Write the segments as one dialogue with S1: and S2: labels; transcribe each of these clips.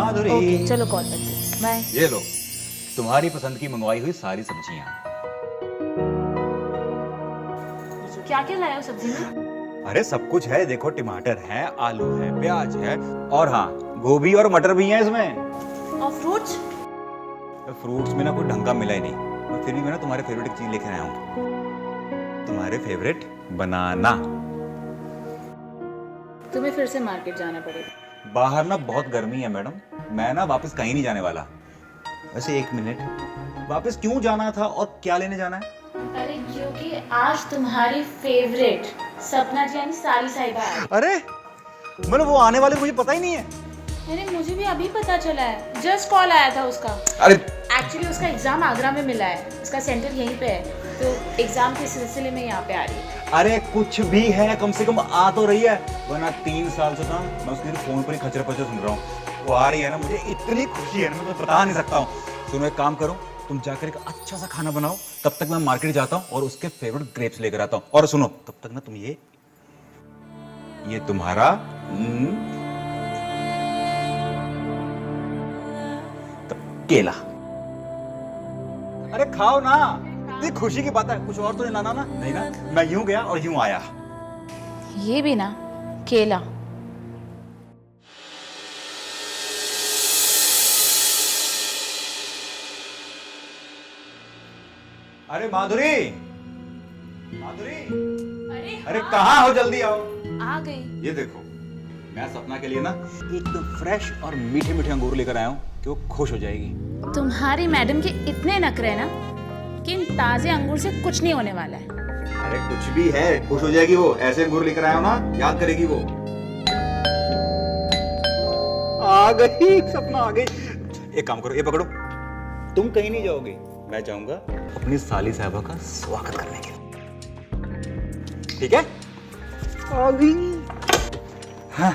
S1: माधुरी।
S2: Okay चलो call करती हूँ, बाय।
S1: ये लो तुम्हारी पसंद की मंगवाई हुई सारी सब्जियां।
S2: क्या क्या लाया हो सब्जी में?
S1: अरे सब कुछ है, देखो टमाटर है, आलू है, प्याज है, और हाँ गोभी और मटर भी हैं इसमें।
S2: और फ्रूट्स?
S1: फ्रूट्स में ना कोई ढंग का मिला ही नहीं, और फिर भी मैं ना तुम्हारे फेवरेट एक चीज लेकर आया हूँ, तुम्हारे फेवरेट बनाना।
S2: तुम्हें फिर से मार्केट जाना पड़ेगा।
S1: बाहर ना बहुत गर्मी है मैडम, मैं ना वापस कहीं नहीं जाने वाला। वैसे एक मिनट, वापस क्यों जाना था और क्या लेने जाना है?
S2: अरे क्योंकि आज तुम्हारी फेवरेट सपना जी यानी सारी साहिबा आई।
S1: अरे मतलब वो आने वाले मुझे पता ही नहीं है।
S2: अरे मुझे भी अभी पता चला है, जस्ट कॉल आया था उसका।
S1: अरे
S2: एक्चुअली उसका एग्जाम आगरा में मिला है, उसका सेंटर यहीं पे है, तो एग्जाम के सिलसिले में यहाँ पे आ रही है।
S1: अरे कुछ भी है, कम से कम आ तो रही है, वरना 3 साल से ना मैं उसके फोन पर ही खचर पचर सुन रहा हूँ। वो आ रही है ना, मुझे इतनी खुशी है ना, मैं बता नहीं सकता हूँ। सुनो एक काम करो, तुम जाकर एक अच्छा सा खाना बनाओ, तब तक मैं मार्केट जाता हूँ और उसके फेवरेट ग्रेप्स लेकर आता हूँ। और सुनो तब तक ना तुम ये तुम्हारा केला। अरे खाओ ना, इतनी खुशी की बात है, कुछ और तो नहीं लाना ना? नहीं ना, मैं यूं गया और यूं आया।
S2: ये भी ना केला।
S1: अरे माधुरी, माधुरी, अरे
S2: हाँ।
S1: कहाँ हो, जल्दी आओ।
S2: आ गई।
S1: ये देखो मैं सपना के लिए ना एकदम फ्रेश और मीठे मीठे अंगूर लेकर आया हूँ कि वो खुश हो जाएगी।
S2: तुम्हारी मैडम के इतने नखरे हैं ना कि इन ताजे अंगूर से कुछ नहीं होने वाला है।
S1: अरे कुछ भी है, खुश हो जाएगी वो। ऐसे अंगूर लेकर आया हूँ ना, याद करेगी वो। आ गई, सपना आ गई। एक काम करो, ये पकड़ो, तुम कहीं नहीं जाओगे, मैं जाऊंगा अपनी साली साहबा का स्वागत करने के लिए, ठीक है? आ गई। हाँ।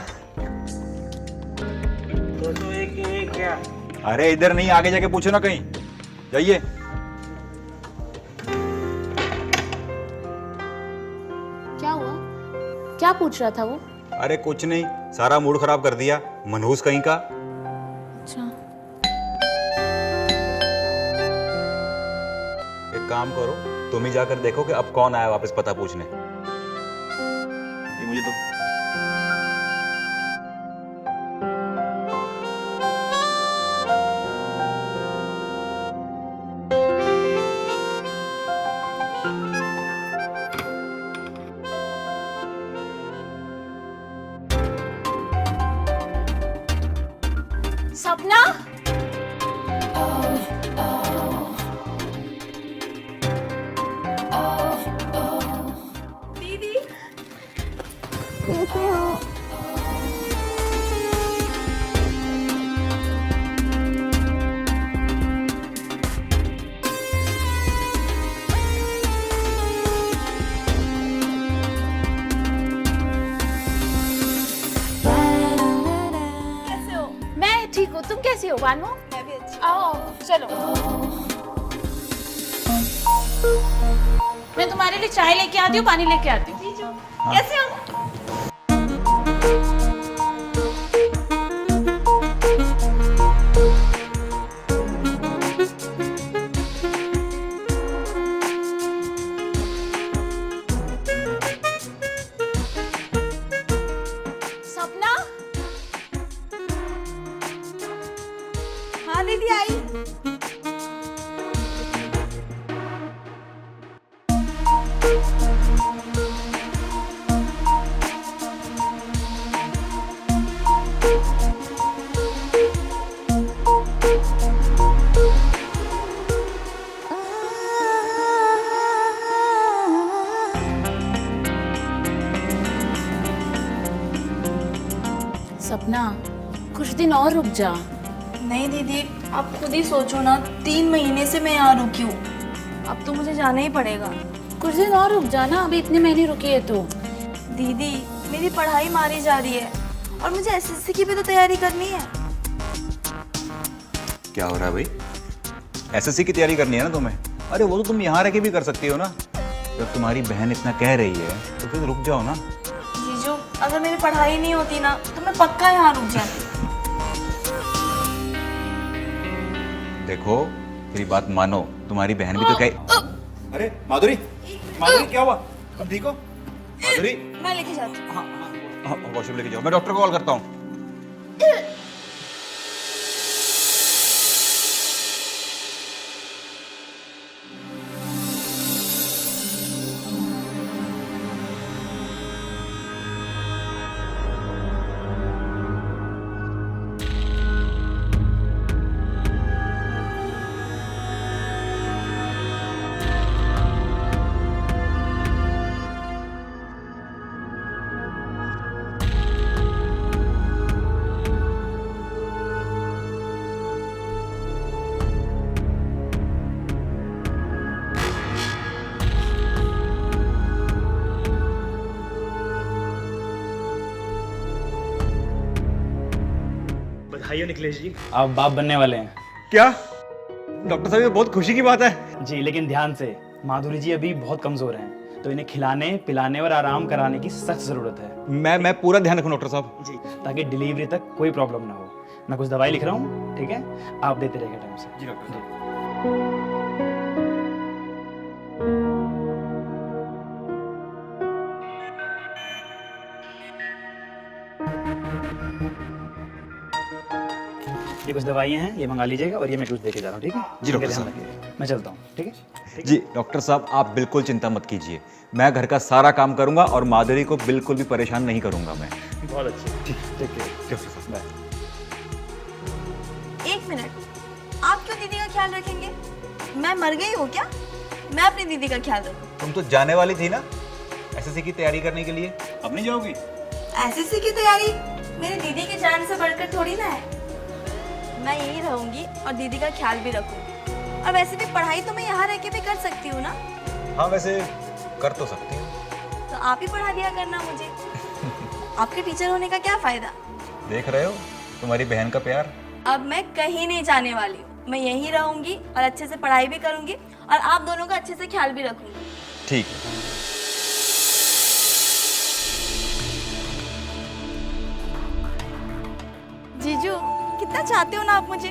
S3: तो ये क्या?
S1: अरे इधर नहीं, आगे जाके पूछो ना कहीं, जाइए।
S2: क्या हुआ? क्या पूछ रहा था वो?
S1: अरे कुछ नहीं, सारा मूड खराब कर दिया, मनहूस कहीं का।
S2: अच्छा
S1: एक काम करो, तुम ही जाकर देखो कि अब कौन आया वापस पता पूछने। ये मुझे तो
S2: सपना। दीदी कैसे हो? कैसे हो? मैं ठीक हूँ, तुम कैसी हो बानू? मैं भी अच्छी। आओ चलो, मैं तुम्हारे लिए चाय लेके आती हूँ, पानी लेके आती हूँ। कैसे हो? सपना। हाँ दीदी आई। सपना कुछ दिन और रुक जा।
S4: नहीं दीदी, आप खुद ही सोचो ना, 3 महीने से मैं यहाँ रुकी हूँ, अब तो मुझे जाना ही पड़ेगा।
S2: कुछ दिन और रुक जा ना, अभी इतने महीने रुकी है तो।
S4: दीदी मेरी पढ़ाई मारी जा रही है और मुझे एसएससी की भी तो तैयारी करनी है।
S1: क्या हो रहा है भाई? एसएससी की तैयारी करनी है ना तुम्हें? अरे वो तो तुम यहाँ रह के भी कर सकती हो ना, जब तुम्हारी बहन इतना कह रही है तो फिर रुक जाओ ना।
S4: जीजू अगर मेरी पढ़ाई नहीं होती ना तो मैं पक्का यहाँ रुक जाती।
S1: देखो मेरी बात मानो, तुम्हारी बहन भी तो क्या। अरे माधुरी, माधुरी क्या हुआ? तुम ठीक हो? माधुरी
S4: मैं लेके जाती हूँ।
S1: हाँ वॉशरूम लेके जाओ, मैं डॉक्टर को कॉल करता हूँ।
S3: बधाई हो निखिलेश जी, आप बाप बनने वाले हैं।
S1: क्या डॉक्टर साहब, ये बहुत खुशी की बात है।
S3: जी लेकिन ध्यान से, माधुरी जी अभी बहुत कमजोर हैं, तो इन्हें खिलाने पिलाने और आराम कराने की सख्त जरूरत है।
S1: मैं पूरा ध्यान रखूँ डॉक्टर साहब।
S3: जी, ताकि डिलीवरी तक कोई प्रॉब्लम ना हो। मैं कुछ दवाई लिख रहा हूँ, ठीक है, आप देते रहेगा टाइम से।
S1: जी डॉक्टर साहब।
S3: ये कुछ दवाइयाँ हैं, ये मंगा लीजिएगा, और ये मैं कुछ देके जा रहा हूँ, ठीक है।
S1: जी, डॉक्टर
S3: ध्यान
S1: साहब।
S3: रखिएगा। मैं चलता हूँ, ठीक है।
S1: जी डॉक्टर साहब, आप बिल्कुल चिंता मत कीजिए, मैं घर का सारा काम करूंगा और माधुरी को बिल्कुल भी परेशान नहीं करूंगा मैं।
S3: बहुत अच्छे, ठीक है।
S1: डॉक्टर साहब बाय।
S4: एक मिनट, आप क्यों दीदी का ख्याल रखेंगे? मैं मर गई हूँ क्या? मैं अपनी दीदी का ख्याल रखूँ।
S1: तुम तो जाने वाली थी ना एसएससी की तैयारी करने के लिए, अब नहीं जाओगी?
S4: एसएससी की तैयारी मेरी दीदी की जान से बढ़कर थोड़ी ना है। मैं यही रहूंगी और दीदी का ख्याल भी रखूंगी। और वैसे भी पढ़ाई तो मैं यहाँ रह के भी कर सकती हूँ ना।
S1: हाँ वैसे कर तो सकती हूँ।
S4: तो आप ही पढ़ा दिया करना मुझे। आपके टीचर होने का क्या फायदा?
S1: देख रहे हो तुम्हारी बहन का प्यार।
S4: अब मैं कहीं नहीं जाने वाली हूँ, मैं यहीं रहूंगी और अच्छे से पढ़ाई भी करूंगी और आप दोनों का अच्छे से ख्याल भी रखूंगी।
S1: ठीक है।
S4: जीजू, कितना चाहते हो ना आप मुझे।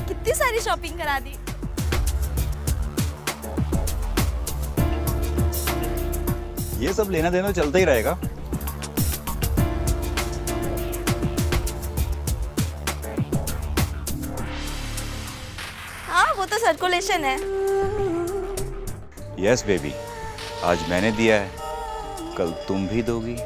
S4: कितनी सारी शॉपिंग करा दी।
S1: ये सब लेना देना चलता ही रहेगा।
S4: हाँ वो तो सर्कुलेशन है।
S1: यस बेबी, आज मैंने दिया है, कल तुम भी दोगी।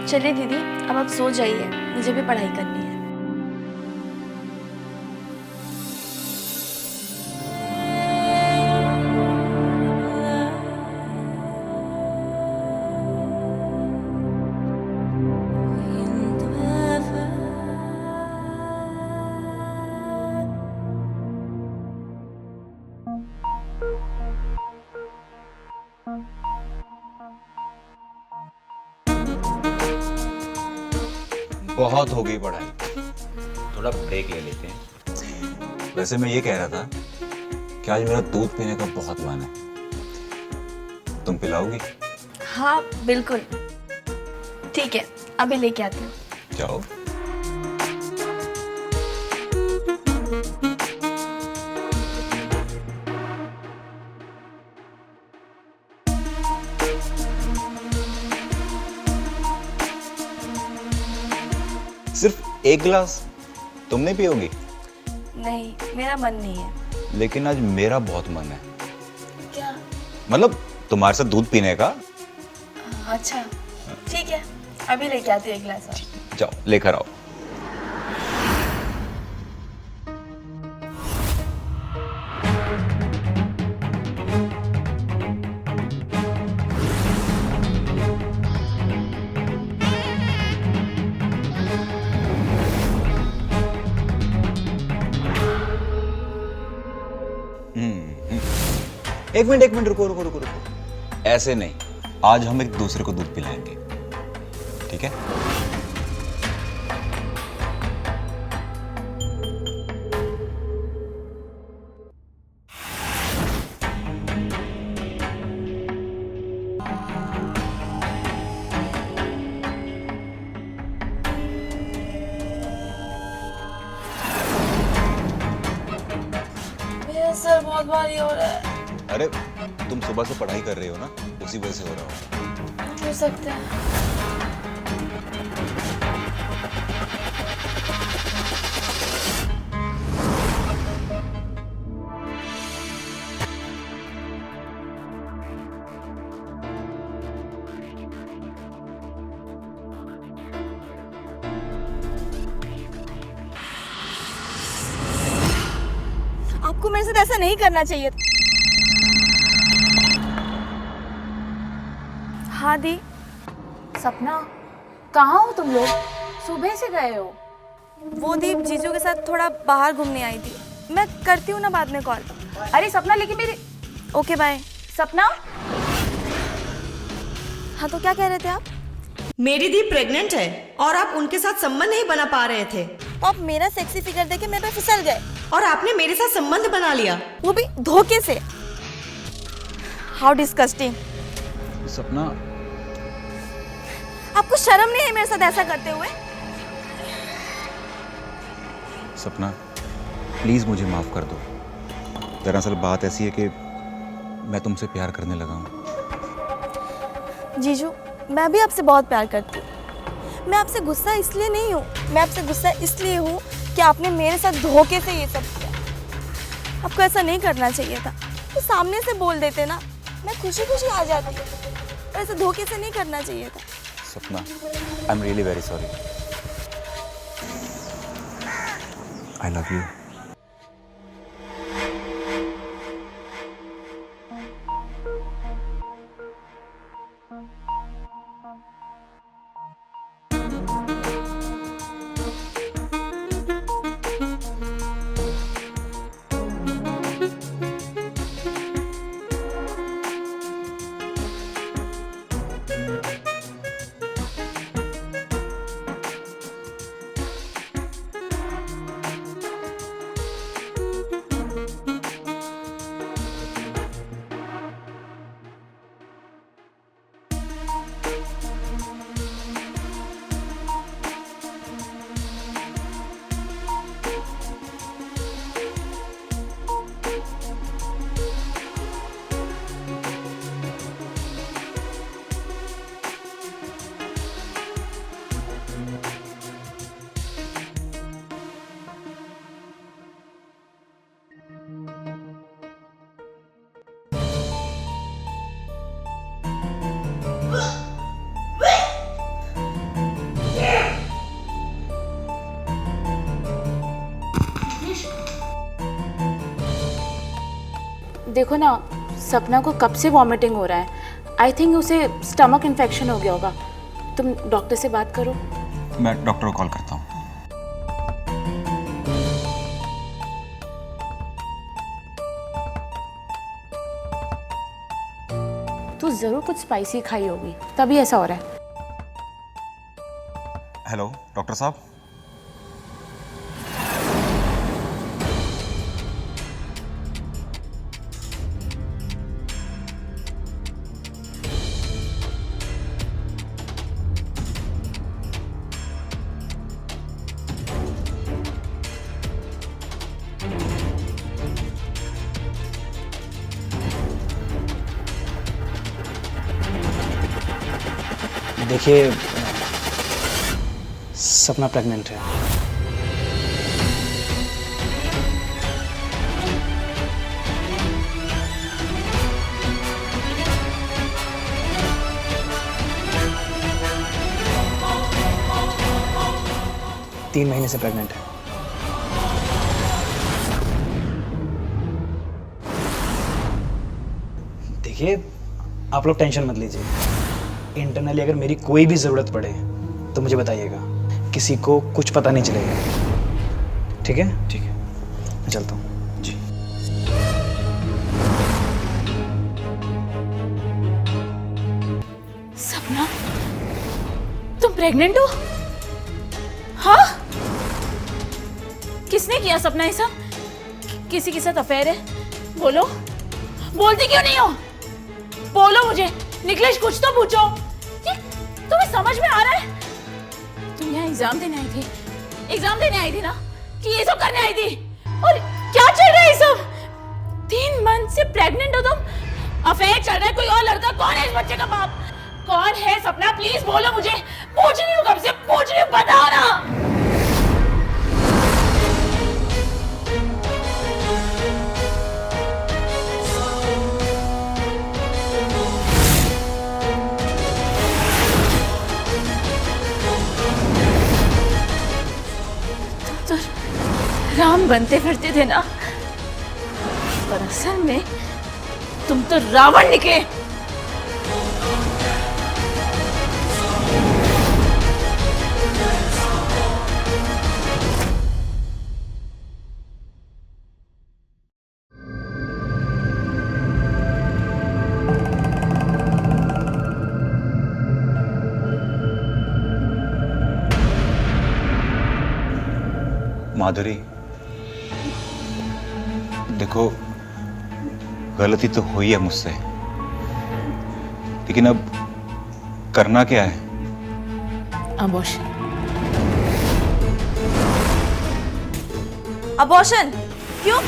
S4: चलिए दीदी, अब आप सो जाइए, मुझे भी पढ़ाई करनी है।
S1: बहुत हो गई पढ़ाई, थोड़ा ब्रेक ले लेते हैं। वैसे मैं ये कह रहा था कि आज मेरा दूध पीने का बहुत मन है, तुम पिलाओगी?
S4: हाँ बिल्कुल, ठीक है, अभी लेके आती हूँ।
S1: जाओ। सिर्फ एक गिलास? तुम नहीं पियोगी?
S4: नहीं, मेरा मन नहीं है।
S1: लेकिन आज मेरा बहुत मन है।
S4: क्या?
S1: मतलब तुम्हारे साथ दूध पीने का।
S4: अच्छा, ठीक है, अभी लेके आती हूँ एक गिलास और।
S1: जाओ लेकर आओ। एक मिनट रुको रुको रुको रुको। ऐसे नहीं, आज हम एक दूसरे को दूध पिलाएंगे, ठीक है?
S4: मेरा सर बहुत भारी हो रहा है।
S1: अरे तुम सुबह से पढ़ाई कर रही हो ना, उसी वजह से हो रहा
S4: हो सकता है। आपको मेरे साथ ऐसा नहीं करना चाहिए। हाँ दी।
S2: सपना, कहाँ हो तुम लोग? सुबह से गए हो?
S4: वो दीप जीजू के साथ थोड़ा बाहर घूमने आई थी। मैं करती हूँ ना बाद में कॉल।
S2: अरे सपना, लेकिन मेरी...
S4: ओके बाय।
S2: सपना,
S4: हाँ तो क्या कह रहे थे आप?
S5: मेरी दी प्रेग्नेंट है और आप उनके साथ संबंध नहीं बना पा रहे थे
S4: तो आप मेरा सेक्सी फिगर देखे मेरे पे फिसल गए
S5: और आपने मेरे साथ संबंध बना लिया,
S4: वो भी धोखे से। How disgusting.
S1: सपना,
S4: आपको शर्म नहीं है मेरे साथ ऐसा करते हुए?
S1: सपना प्लीज मुझे माफ कर दो। दरअसल बात ऐसी है कि मैं तुमसे प्यार करने लगा हूँ।
S4: जीजू, मैं भी आपसे बहुत प्यार करती हूँ। मैं आपसे गुस्सा इसलिए नहीं हूँ, मैं आपसे गुस्सा इसलिए हूँ कि आपने मेरे साथ धोखे से ये सब किया। आपको ऐसा नहीं करना चाहिए था, तो सामने से बोल देते ना, मैं खुशी खुशी आ जाती। और ऐसे धोखे से नहीं करना चाहिए था।
S1: सपना, I am really very sorry. I love you.
S2: देखो ना, सपना को कब से वॉमिटिंग हो रहा है। आई थिंक उसे स्टमक इन्फेक्शन हो गया होगा। तुम डॉक्टर से बात करो।
S1: मैं डॉक्टर को कॉल करता हूँ।
S2: तू जरूर कुछ स्पाइसी खाई होगी, तभी ऐसा हो रहा है।
S1: हेलो डॉक्टर साहब।
S3: देखिए, सपना प्रेग्नेंट है। तीन महीने से प्रेग्नेंट है। देखिए, आप लोग टेंशन मत लीजिए। इंटरनली अगर मेरी कोई भी ज़रूरत पड़े तो मुझे बताइएगा, किसी को कुछ पता नहीं चलेगा। ठीक है? ठीक है, मैं चलता हूँ जी।
S2: सपना, तुम प्रेग्नेंट हो? हाँ? किसने किया सपना ये सब? किसी के साथ अफेयर है? बोलो, बोलती क्यों नहीं हो? बोलो मुझे, निकलेश कुछ तो पूछो। ये तुम्हें समझ में आ रहा है? तुम यहाँ एग्जाम देने आई थी, एग्जाम देने आई थी ना, कि ये सब करने आई थी? और क्या चल रहा है ये सब? 3 मंथ से प्रेग्नेंट हो तुम, अफेयर चल रहा है, कोई और लड़का? कौन है इस बच्चे का बाप? कौन है? सपना प्लीज बोलो मुझे, पूछ रही हूँ कब से, पूछ रही हूँ, बताओ ना। तो राम बनते फिरते थे ना, पर असल में तुम तो रावण निकले।
S1: माधुरी, देखो, गलती तो हुई है मुझसे, लेकिन अब करना क्या है?
S2: अबॉर्शन।
S4: अबॉर्शन? क्यों?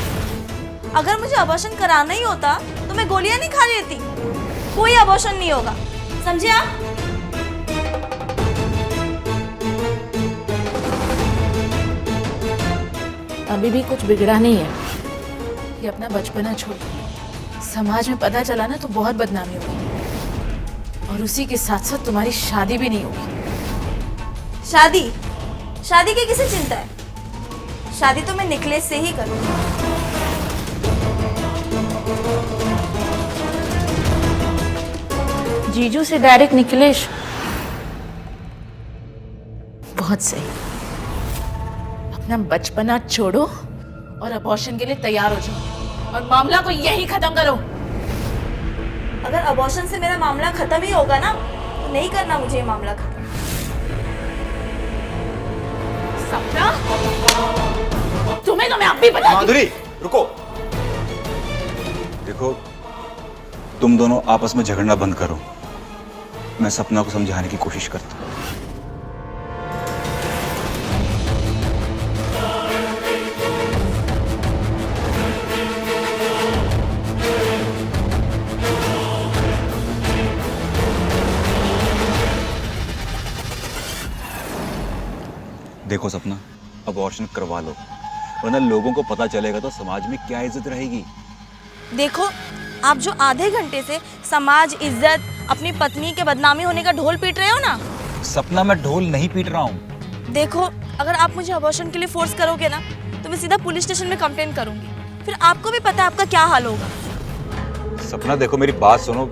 S4: अगर मुझे अबॉर्शन कराना ही होता तो मैं गोलियां नहीं खा रही थी। कोई अबॉर्शन नहीं होगा, समझे आप?
S2: अभी भी कुछ बिगड़ा नहीं है। ये अपना बचपना छोड़, समाज में पता चला ना तो बहुत बदनामी होगी, और उसी के साथ साथ तुम्हारी शादी भी नहीं होगी।
S4: शादी? शादी की किसे चिंता है? शादी तो मैं निकलेश से ही करूंगी।
S2: जीजू से डायरेक्ट निकलेश? बहुत सही। अपना बचपना छोड़ो और अबॉर्शन के लिए तैयार हो जाओ, और मामला को यही खत्म करो।
S4: अगर अबॉर्शन से मेरा मामला खत्म ही होगा ना, तो नहीं करना मुझे ये मामला खत्म।
S2: सपना, तुम्हें तो मैं अब भी बता।
S1: माधुरी, रुको। देखो, तुम दोनों आपस में झगड़ना बंद करो। मैं सपना को समझाने की कोशिश करता हूँ। देखो सपना, अबॉर्शन करवा लो, वरना लोगों को पता चलेगा तो समाज में क्या इज्जत रहेगी।
S4: देखो, आप जो आधे घंटे से समाज, इज्जत, अपनी पत्नी के बदनामी होने का ढोल पीट रहे हो ना।
S1: सपना, मैं ढोल नहीं पीट रहा हूँ।
S4: देखो, अगर आप मुझे अबॉर्शन के लिए फोर्स करोगे ना, तो मैं सीधा पुलिस स्टेशन में कंप्लेंट करूंगी। फिर आपको भी पता है आपका क्या हाल होगा।
S1: सपना देखो, मेरी बात सुनो।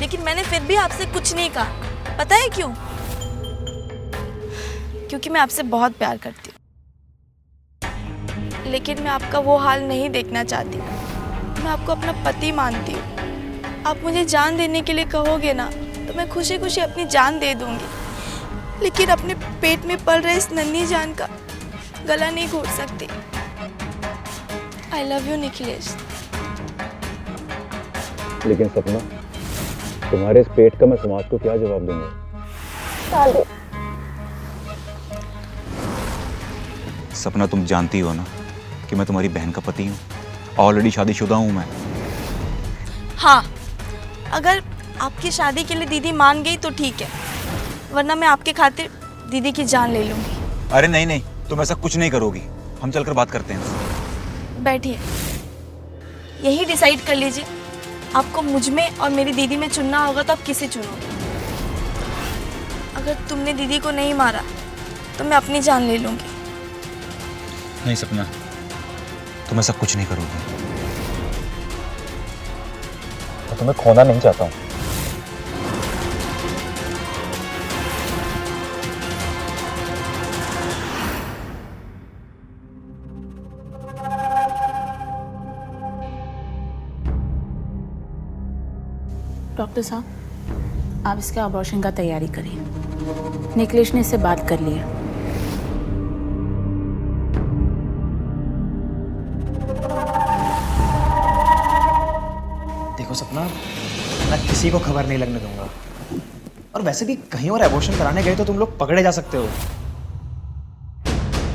S4: लेकिन मैंने फिर भी आपसे कुछ नहीं कहा। पता है क्यों? क्योंकि मैं आपसे बहुत प्यार करती हूँ, लेकिन मैं आपका वो हाल नहीं देखना चाहती। मैं आपको अपना पति मानती हूँ। आप मुझे जान देने के लिए कहोगे ना, तो मैं खुशी खुशी अपनी जान दे दूंगी, लेकिन अपने पेट में पल रहे इस नन्ही जान का गला नहीं घोट सकती। I love you Nikhilesh.
S1: लेकिन सपना, तुम्हारे इस पेट का मैं समाज को क्या जवाब दूंगा? सपना, तुम जानती हो ना कि मैं तुम्हारी बहन का पति हूँ। ऑलरेडी शादीशुदा हूँ मैं।
S4: हाँ, अगर आपकी शादी के लिए दीदी मान गई तो ठीक है, वरना मैं आपके खातिर दीदी की जान ले लूंगी।
S1: अरे नहीं नहीं, तुम ऐसा कुछ नहीं करोगी। हम चलकर बात करते हैं।
S4: बैठिए, यही डिसाइड कर लीजिए, आपको मुझ में और मेरी दीदी में चुनना होगा तो आप किसे चुनोगे? अगर तुमने दीदी को नहीं मारा तो मैं अपनी जान ले लूंगी।
S1: नहीं सपना, तुम ऐसा कुछ नहीं करोगी। मैं तुम्हें खोना नहीं चाहता हूँ।
S2: डॉक्टर साहब, आप इसका अबॉर्शन का तैयारी करिए। निखिलेश ने इससे बात कर लिया।
S3: देखो सपना, मैं किसी को खबर नहीं लगने दूंगा। और वैसे भी कहीं और एबॉर्शन कराने गए तो तुम लोग पकड़े जा सकते हो।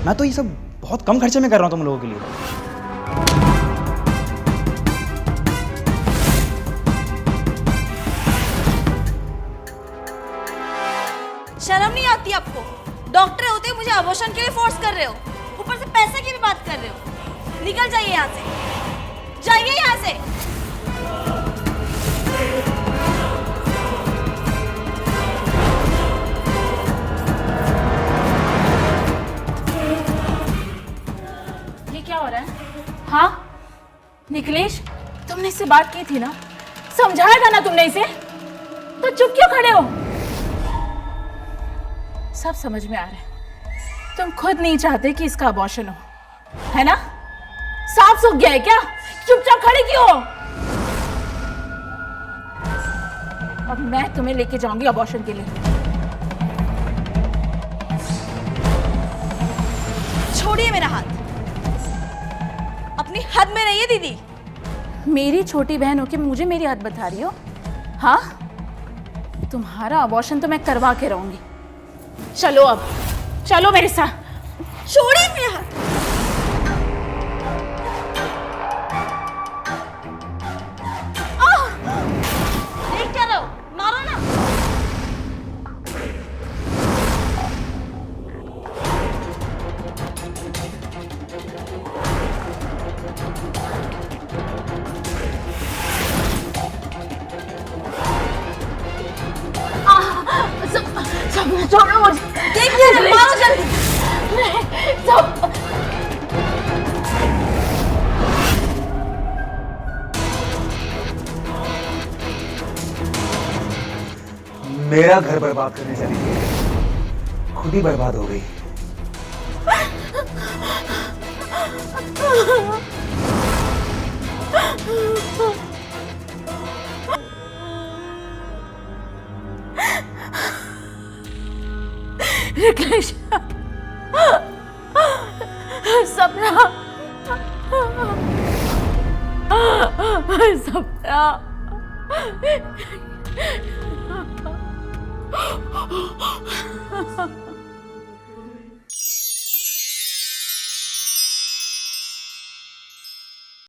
S3: मैं तो ये सब बहुत कम खर्चे में कर रहा हूँ तुम लोगों के लिए।
S4: शर्म नहीं आती आपको? डॉक्टर होते हुए मुझे अबॉर्शन के लिए फोर्स कर रहे हो, ऊपर से पैसे की भी बात कर रहे हो। निकल जाइए यहाँ से, जाइए यहाँ से।
S2: ये क्या हो रहा है? हाँ निखिलेश, तुमने इससे बात की थी ना, समझाया था ना तुमने इसे, तो चुप क्यों खड़े हो? सब समझ में आ रहा है, तुम खुद नहीं चाहते कि इसका अबॉर्शन हो, है ना? सांप सूख गया है क्या? चुपचाप खड़ी क्यों हो? अब मैं तुम्हें लेके जाऊंगी अबॉर्शन के लिए।
S4: छोड़िए मेरा हाथ, अपनी हद में रहिए दीदी।
S2: मेरी छोटी बहन होके मुझे मेरी हद बता रही हो? हाँ, तुम्हारा अबॉर्शन तो मैं करवा के रहूंगी। चलो अब, चलो मेरे साथ।
S4: छोड़िए मेरा हाथ। देख क्या रहे हो? मारो ना।
S2: छोड़ो मुझे।
S4: देखिए, मारो जल्दी।
S2: सब
S1: मेरा घर बर्बाद करने चली गई, खुद ही बर्बाद हो गई।
S2: निखिलेश, सपना, सपना।